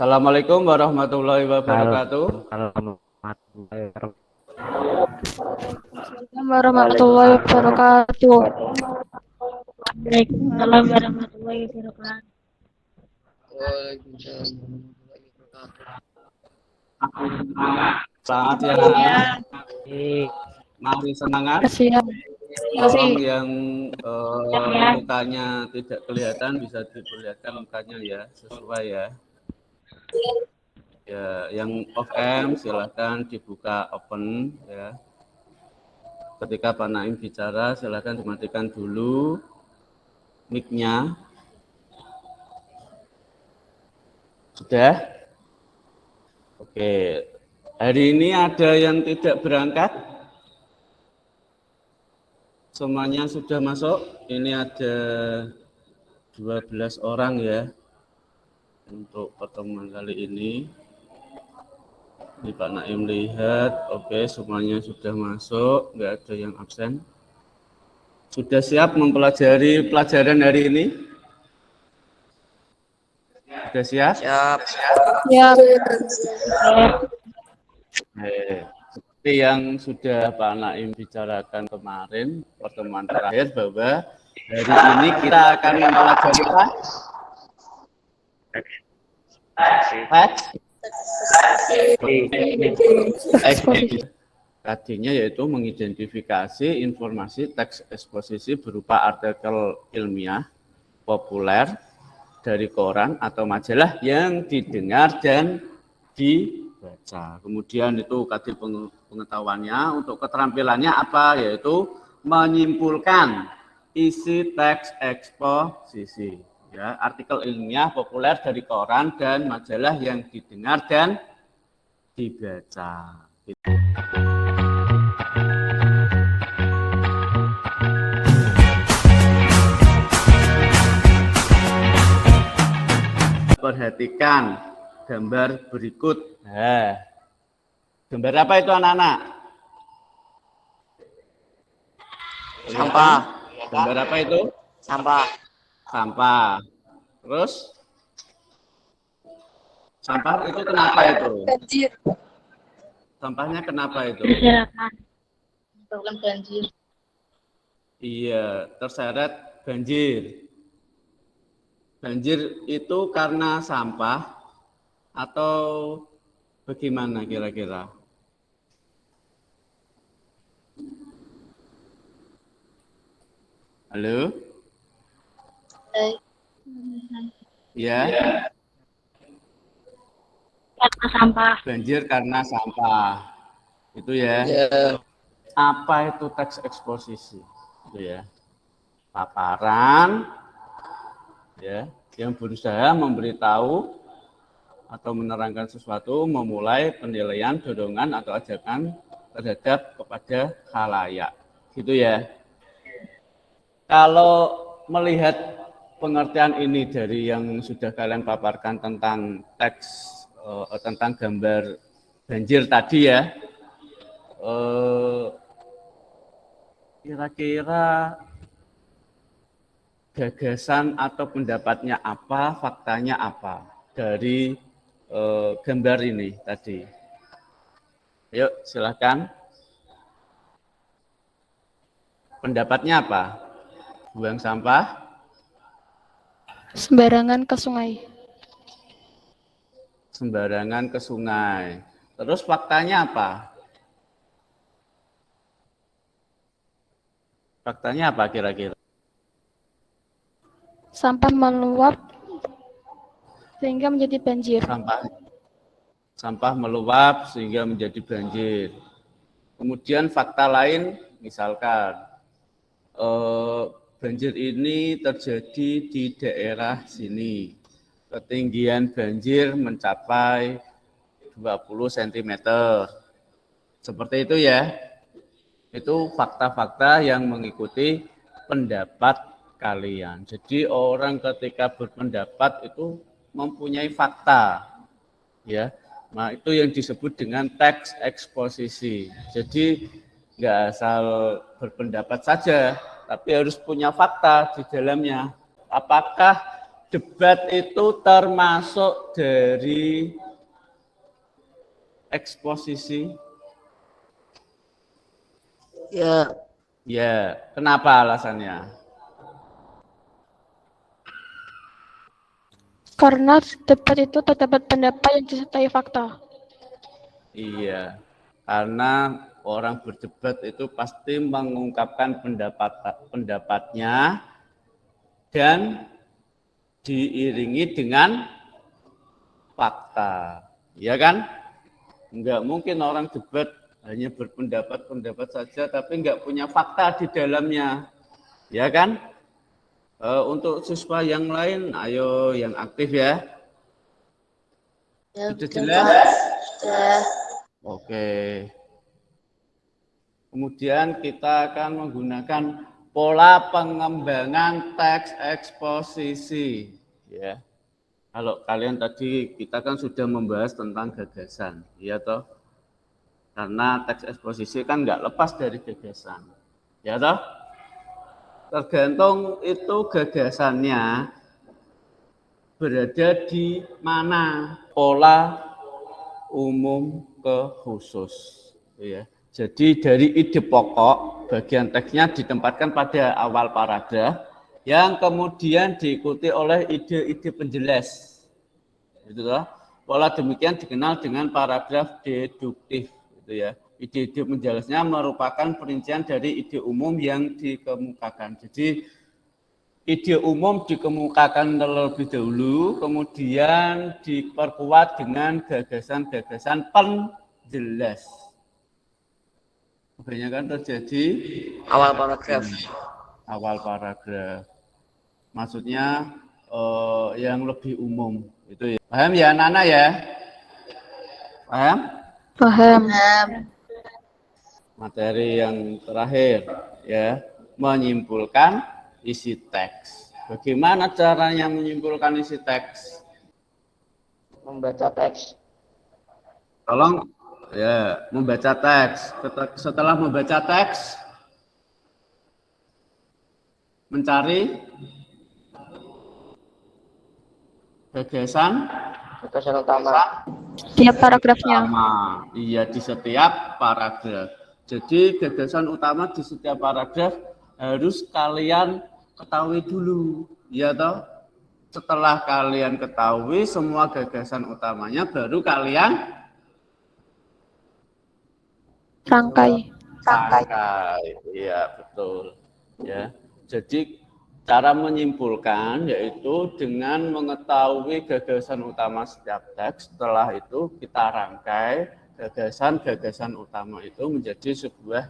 Assalamualaikum warahmatullahi wabarakatuh. Warahmatullahi wabarakatuh. Waalaikumsalam warahmatullahi wabarakatuh. Selamat siang. Mari semangat. Siap. Tolong yang mukanya tidak kelihatan bisa diperlihatkan mukanya ya, sesuai ya. Ya, yang off cam silahkan dibuka open ya. Ketika Pak Naim bicara silahkan dimatikan dulu mic-nya. Sudah? Oke. Hari ini ada yang tidak berangkat? Semuanya sudah masuk? Ini ada 12 orang ya untuk pertemuan kali ini. Ini Pak Naim lihat, oke semuanya sudah masuk, nggak ada yang absen. Sudah siap mempelajari pelajaran hari ini? Sudah siap? Siap. Ya. Seperti yang sudah Pak Naim bicarakan kemarin, pertemuan terakhir, bahwa hari ini kita akan mempelajari apa? Tadinya yaitu mengidentifikasi informasi teks eksposisi berupa artikel ilmiah populer dari koran atau majalah yang didengar dan dibaca. Kemudian itu tadi pengetahuannya, untuk keterampilannya apa? Yaitu menyimpulkan isi teks eksposisi. Ya, artikel ilmiah populer dari koran dan majalah yang didengar dan dibaca. Perhatikan gambar berikut. Nah, gambar apa itu anak-anak? Sampah. Gambar apa itu? Sampah. Sampah. Terus? Sampah itu kenapa itu? Banjir. Sampahnya kenapa itu? Problem banjir. Iya, terseret banjir. Banjir itu karena sampah atau bagaimana kira-kira? Halo? Ya. Karena sampah. Banjir karena sampah. Itu ya. Apa itu teks eksposisi? Itu ya. Paparan ya, yang berusaha memberitahu atau menerangkan sesuatu, memulai penilaian, dorongan atau ajakan terhadap kepada khalayak. Gitu ya. Kalau melihat pengertian ini dari yang sudah kalian paparkan tentang teks, tentang gambar banjir tadi ya, kira-kira gagasan atau pendapatnya apa, faktanya apa dari gambar ini tadi? Yuk, silakan. Pendapatnya apa? Buang sampah Sembarangan ke sungai. sembarangan ke sungai. Terus faktanya apa? Faktanya apa kira-kira? Sampah meluap sehingga menjadi banjir. Sampah meluap sehingga menjadi banjir. Kemudian fakta lain, misalkan banjir ini terjadi di daerah sini. Ketinggian banjir mencapai 20 cm. Seperti itu ya. Itu fakta-fakta yang mengikuti pendapat kalian. Jadi orang ketika berpendapat itu mempunyai fakta. Ya. Nah, itu yang disebut dengan teks eksposisi. Jadi nggak asal berpendapat saja, tapi harus punya fakta di dalamnya. Apakah debat itu termasuk dari eksposisi? Ya. Ya, kenapa alasannya? Karena debat itu terdapat pendapat yang disertai fakta. Iya, karena orang berdebat itu pasti mengungkapkan pendapatnya dan diiringi dengan fakta. Iya kan? Enggak mungkin orang debat hanya berpendapat saja tapi enggak punya fakta di dalamnya. Ya kan? Untuk siswa yang lain, ayo yang aktif ya. Sudah jelas? Oke. Kemudian kita akan menggunakan pola pengembangan teks eksposisi. Ya. Kalau kalian tadi kita kan sudah membahas tentang gagasan, ya toh? Karena teks eksposisi kan nggak lepas dari gagasan, ya toh? Tergantung itu gagasannya berada di mana, pola umum ke khusus, ya. Jadi dari ide pokok bagian teksnya ditempatkan pada awal paragraf yang kemudian diikuti oleh ide-ide penjelas. Itu loh. Pola demikian dikenal dengan paragraf deduktif, gitu ya. Ide-ide penjelasnya merupakan perincian dari ide umum yang dikemukakan. Jadi ide umum dikemukakan terlebih dahulu, kemudian diperkuat dengan gagasan-gagasan penjelas. Kebanyakan terjadi Awal paragraf. Awal paragraf. Maksudnya yang lebih umum. Itu ya. Paham ya Nana ya? Paham? Paham. Materi yang terakhir ya, menyimpulkan isi teks. Bagaimana caranya menyimpulkan isi teks? Membaca teks. Tolong ya, membaca teks. Setelah membaca teks, mencari gagasan utama. Setiap paragrafnya. Iya, di setiap paragraf. Jadi gagasan utama di setiap paragraf harus kalian ketahui dulu, ya toh. Setelah kalian ketahui semua gagasan utamanya, baru kalian Rangkai. Iya, betul. Ya. Jadi cara menyimpulkan yaitu dengan mengetahui gagasan utama setiap teks, setelah itu kita rangkai gagasan-gagasan utama itu menjadi sebuah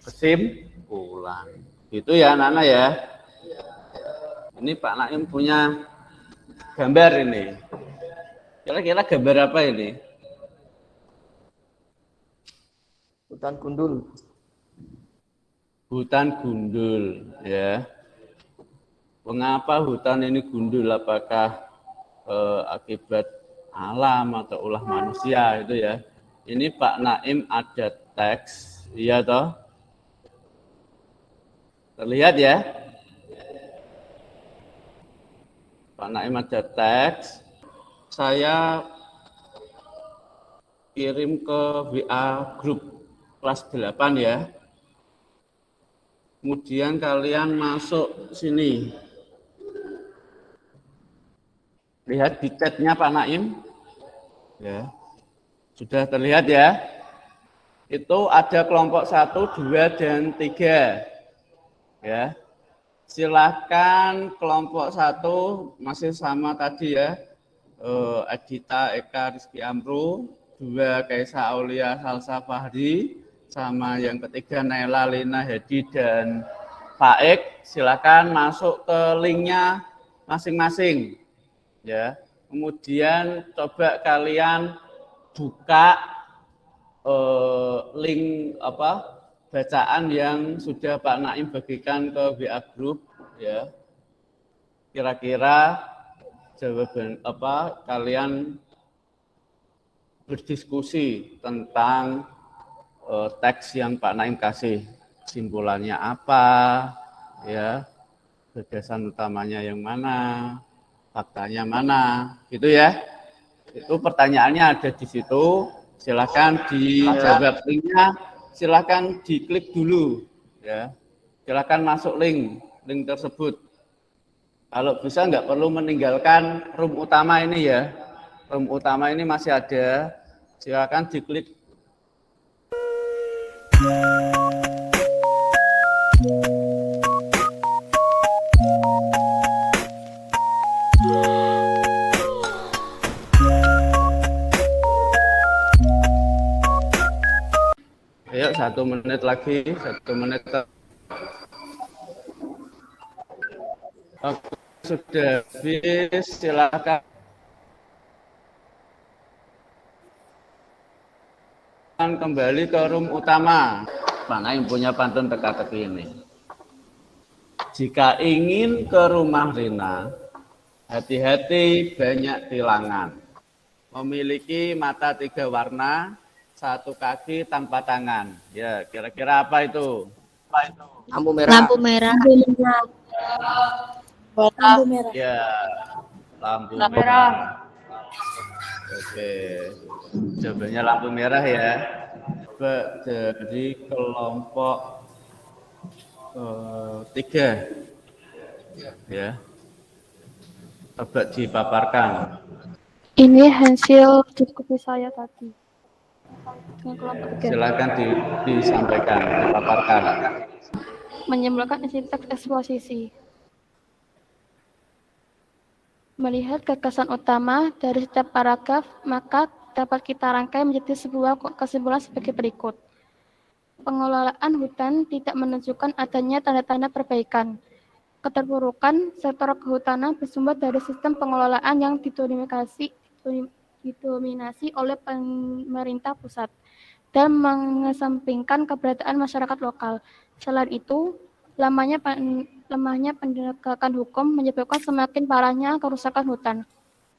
kesimpulan. Itu ya Nana ya. Ini Pak Naim punya gambar ini. Kira-kira gambar apa ini? Hutan gundul. Hutan gundul ya. Mengapa hutan ini gundul? Apakah akibat alam atau ulah manusia itu ya? Ini Pak Naim ada teks, iya toh? Terlihat ya? Pak Naim ada teks. Saya kirim ke WA grup kelas 8 ya. Kemudian kalian masuk sini. Lihat di chat-nya Pak Naim. Ya. Sudah terlihat ya? Itu ada kelompok 1, 2, dan 3. Ya. Silakan kelompok 1 masih sama tadi ya. Adita Eka Rizky Amru, 2 Kaisa Aulia Salsa Fahri, sama yang ketiga Naila Lina Hedi dan Faik. Silakan masuk ke linknya masing-masing. Ya, kemudian coba kalian buka link bacaan yang sudah Pak Naim bagikan ke WA group ya. Kira-kira jawaban kalian berdiskusi tentang teks yang Pak Naim kasih, simpulannya apa ya, gagasan utamanya yang mana, faktanya mana, gitu ya. Itu pertanyaannya ada di situ. Silakan dijawab linknya, silakan diklik dulu, ya. Silakan masuk link tersebut. Kalau bisa nggak perlu meninggalkan room utama ini ya. Room utama ini masih ada. Silakan diklik. Ayo 1 menit lagi, 1 menit. Oke, sudah habis, silakan kembali ke room utama. Mana yang punya pantun teka-teki ini? Jika ingin ke rumah Rina, hati-hati banyak tilangan. Memiliki mata 3 warna, 1 kaki tanpa tangan. Ya, kira-kira apa itu? Lampu merah. Lampu merah. Lampu merah. Ya, lampu merah. Oke, jawabannya lampu merah ya. Coba dari kelompok 3, ya. Coba dipaparkan. Ini hasil diskusi saya tadi. Dengan kelompok 3. Silakan disampaikan, dipaparkan. Menyimpulkan isi teks eksposisi. Melihat gagasan utama dari setiap paragraf, maka dapat kita rangkai menjadi sebuah kesimpulan sebagai berikut. Pengelolaan hutan tidak menunjukkan adanya tanda-tanda perbaikan. Keterpurukan sektor kehutanan bersumber dari sistem pengelolaan yang didominasi oleh pemerintah pusat dan mengesampingkan keberadaan masyarakat lokal. Selain itu, lemahnya penegakan hukum menyebabkan semakin parahnya kerusakan hutan.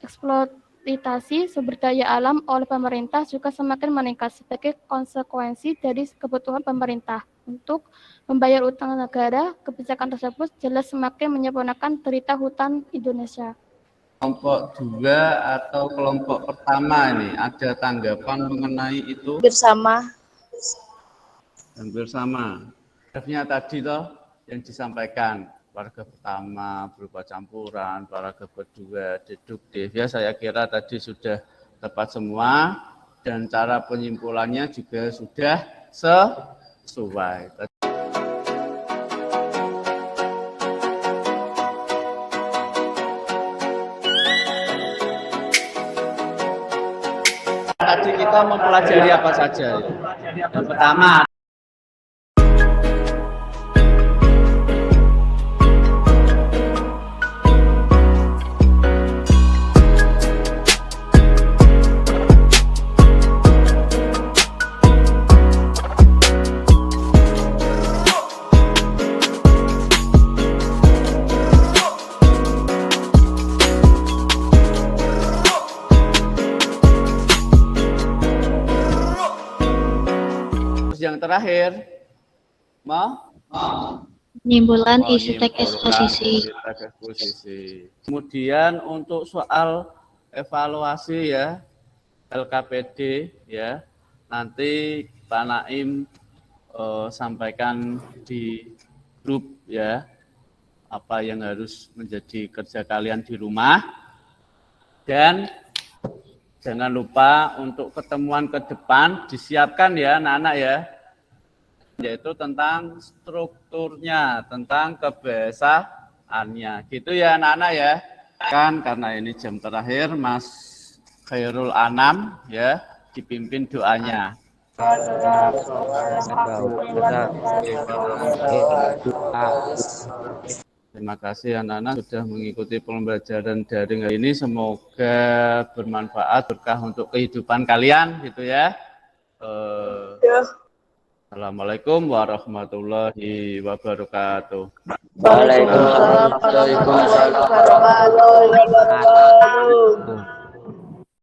Eksploitasi sumber daya alam oleh pemerintah juga semakin meningkat sebagai konsekuensi dari kebutuhan pemerintah untuk membayar utang negara. Kebijakan tersebut jelas semakin menyempurnakan derita hutan Indonesia. Kelompok 2 atau kelompok pertama ini ada tanggapan mengenai itu? Bersama. Hampir sama. Draftnya tadi toh yang disampaikan, paragraf pertama berupa campuran, paragraf kedua deduktif. Ya, saya kira tadi sudah tepat semua dan cara penyimpulannya juga sudah sesuai. Tadi kita mempelajari apa saja? Yang pertama, yang terakhir, Menyimpulkan isi teks eksposisi. Kemudian untuk soal evaluasi ya, LKPD ya, nanti Pak Naim sampaikan di grup ya, apa yang harus menjadi kerja kalian di rumah. Dan jangan lupa untuk pertemuan ke depan disiapkan ya anak-anak ya, yaitu tentang strukturnya, tentang kebiasaannya. Gitu ya anak-anak ya. Kan karena ini jam terakhir, Mas Khairul Anam ya dipimpin doanya. Terima kasih anak-anak sudah mengikuti pembelajaran daring ini. Semoga bermanfaat, berkah untuk kehidupan kalian, gitu ya. Assalamualaikum warahmatullahi wabarakatuh. Waalaikumsalam warahmatullahi wabarakatuh.